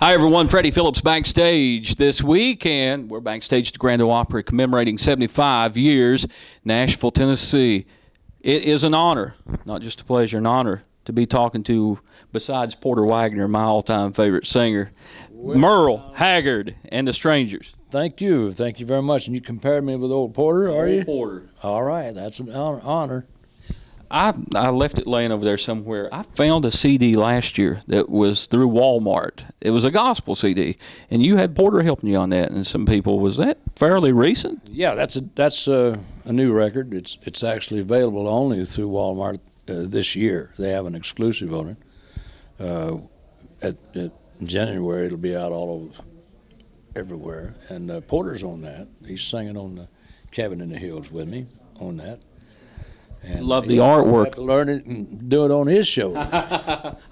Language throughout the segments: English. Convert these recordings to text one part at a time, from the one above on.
Hi, everyone. Freddie Phillips backstage this week, and we're backstage at the Grand Ole Opry commemorating 75 years, Nashville, Tennessee. It is an honor, not just a pleasure, an honor to be talking to, besides Porter Wagner, my all-time favorite singer, Merle Haggard and the Strangers. Thank you. Thank you very much. And you compared me with old Porter, are you? Porter. All right. That's an honor. I left it laying over there somewhere. I found a CD last year that was through Walmart. It was a gospel CD, and you had Porter helping you on that. And some people, was that fairly recent? Yeah, that's a new record. It's actually available only through Walmart this year. They have an exclusive on it. In January, it'll be out all over, everywhere. And Porter's on that. He's singing on the Cabin in the Hills with me on that. And love the artwork. Have to learn it and do it on his show.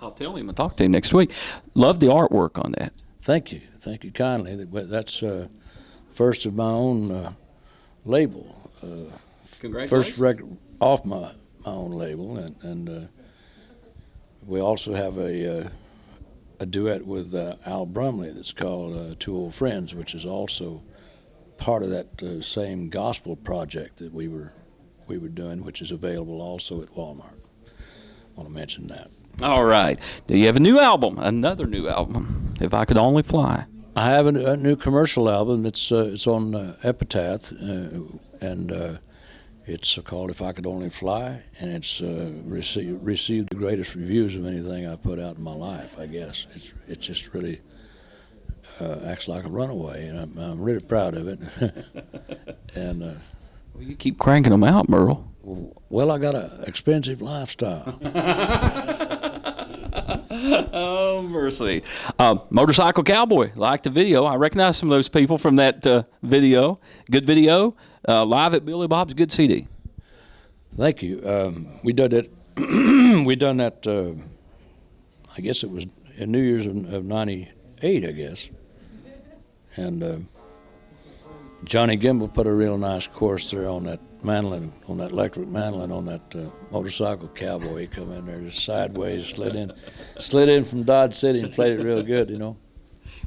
I'll tell him. I'll talk to him next week. Love the artwork on that. Thank you kindly. That's first of my own label. Congratulations. First record off my own label, and we also have a duet with Al Brumley that's called Two Old Friends, which is also part of that same gospel project that we were doing, which is available also at Walmart. I want to mention that. All right. Do you have a new album? Another new album, If I Could Only Fly. I have a new commercial album. It's on Epitaph, and it's called If I Could Only Fly, and it's received the greatest reviews of anything I put out in my life, I guess. It just really acts like a runaway, and I'm really proud of it. And well, you keep cranking them out, Merle. Well, I got an expensive lifestyle. Oh, mercy. Motorcycle Cowboy, like the video. I recognize some of those people from that video. Good video. Live at Billy Bob's, good CD. Thank you. We did it. We done that. I guess it was in New Year's of '98, I guess. And Johnny Gimbel put a real nice chorus there on that mandolin, on that electric mandolin, on that Motorcycle Cowboy. He come in there just sideways, slid in from Dodge City and played it real good, you know.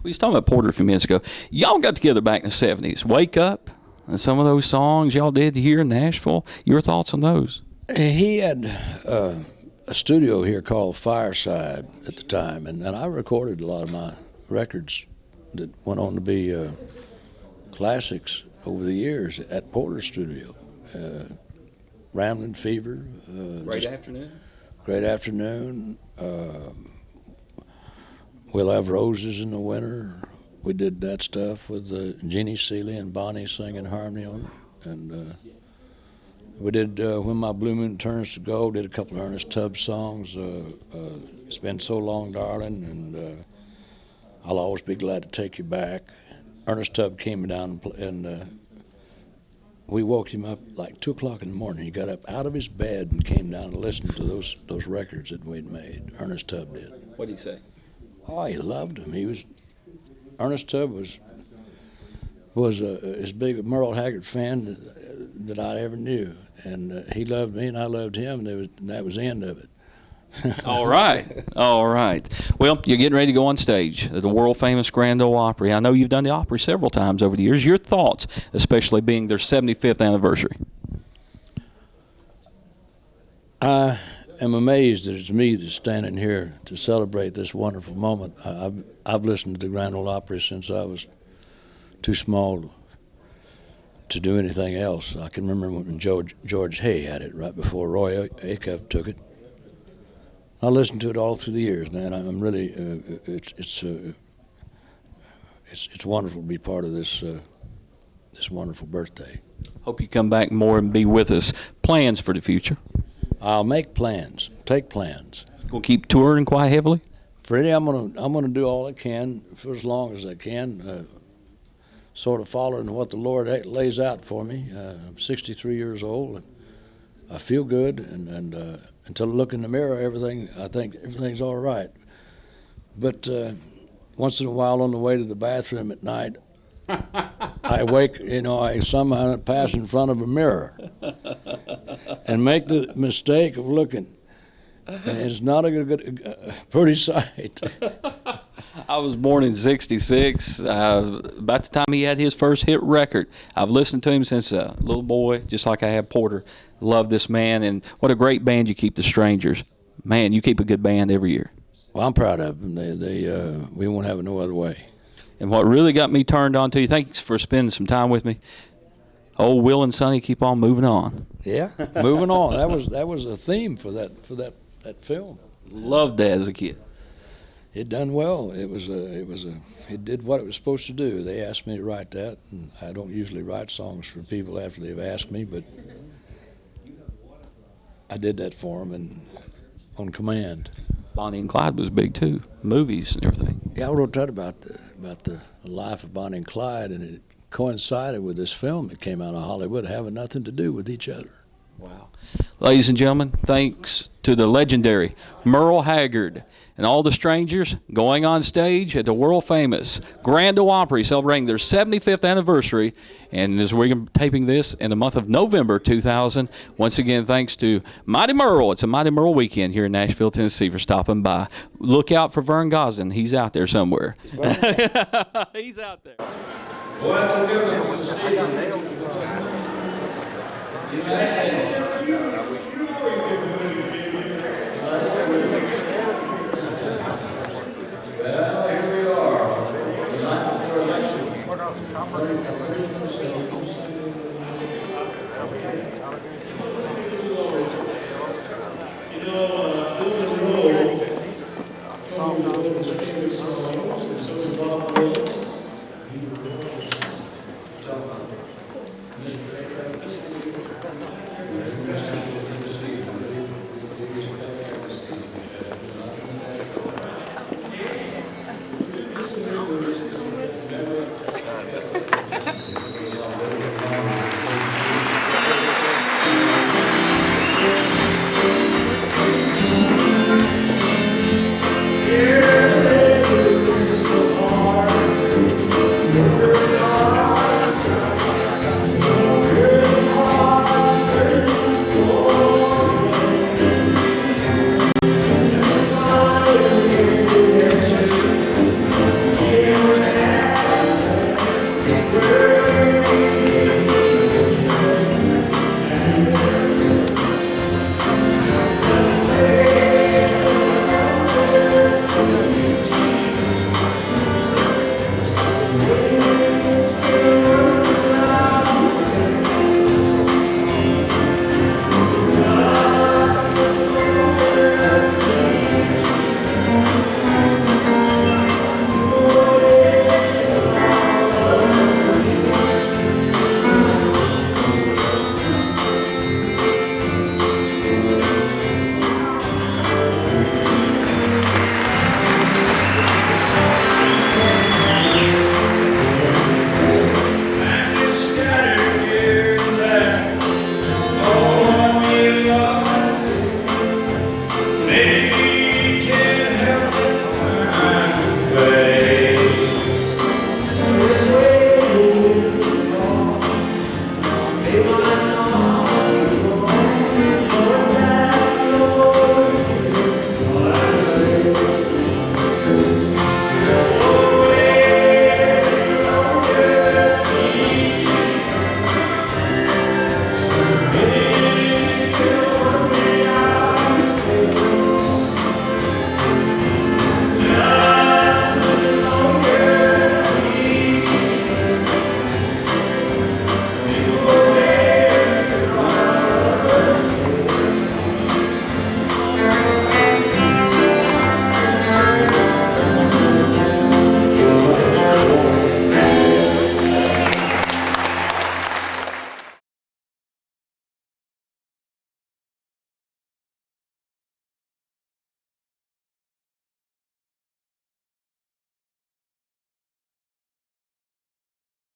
We was talking about Porter a few minutes ago. Y'all got together back in the 70s. Wake Up and some of those songs y'all did here in Nashville. Your thoughts on those? He had a studio here called Fireside at the time, and I recorded a lot of my records that went on to be classics over the years at Porter's studio. Ramblin' Fever. Great Afternoon. Great Afternoon. We'll Have Roses in the Winter. We did that stuff with Jeannie Seeley and Bonnie singing harmony on it. And we did When My Blue Moon Turns to Gold, did a couple of Ernest Tubb songs. It's Been So Long, Darling, and I'll Always Be Glad to Take You Back. Ernest Tubb came down and we woke him up like 2 o'clock in the morning. He got up out of his bed and came down and listened to those records that we'd made. Ernest Tubb did. What did he say? Oh, he loved them. Ernest Tubb was as big a Merle Haggard fan that I ever knew, and he loved me and I loved him, and that was the end of it. All right. Well, you're getting ready to go on stage at the world-famous Grand Ole Opry. I know you've done the Opry several times over the years. Your thoughts, especially being their 75th anniversary? I am amazed that it's me that's standing here to celebrate this wonderful moment. I've listened to the Grand Ole Opry since I was too small to do anything else. I can remember when George Hay had it right before Roy Acuff took it. I listened to it all through the years, man. I'm really, it's wonderful to be part of this wonderful birthday. Hope you come back more and be with us. Plans for the future? I'll make plans, take plans. Gonna keep touring quite heavily? Freddie, I'm gonna do all I can for as long as I can, sort of following what the Lord lays out for me. I'm 63 years old. I feel good, and until I look in the mirror, I think everything's all right. But once in a while on the way to the bathroom at night, I wake, I somehow pass in front of a mirror and make the mistake of looking. And it's not a pretty sight. I was born in '66. About the time he had his first hit record. I've listened to him since a little boy, just like I have Porter. Love this man, and what a great band you keep, the Strangers. Man, you keep a good band every year. Well, I'm proud of them. We won't have it no other way. And what really got me turned on to you, thanks for spending some time with me. Old Will and Sonny keep on moving on. Yeah, moving on. That was a theme for that film. Loved that as a kid. It done well. It did what it was supposed to do. They asked me to write that, and I don't usually write songs for people after they've asked me, but I did that for them and on command. Bonnie and Clyde was big too, movies and everything. Yeah, I wrote that about the life of Bonnie and Clyde, and it coincided with this film that came out of Hollywood, having nothing to do with each other. Wow. Ladies and gentlemen, thanks to the legendary Merle Haggard and all the Strangers going on stage at the world-famous Grand Ole Opry, celebrating their 75th anniversary. And as we're taping this in the month of November 2000, once again, thanks to Mighty Merle. It's a Mighty Merle weekend here in Nashville, Tennessee, for stopping by. Look out for Vern Gosling. He's out there somewhere. He's out there. Well, that's a good one. Well, here we are. The night before election.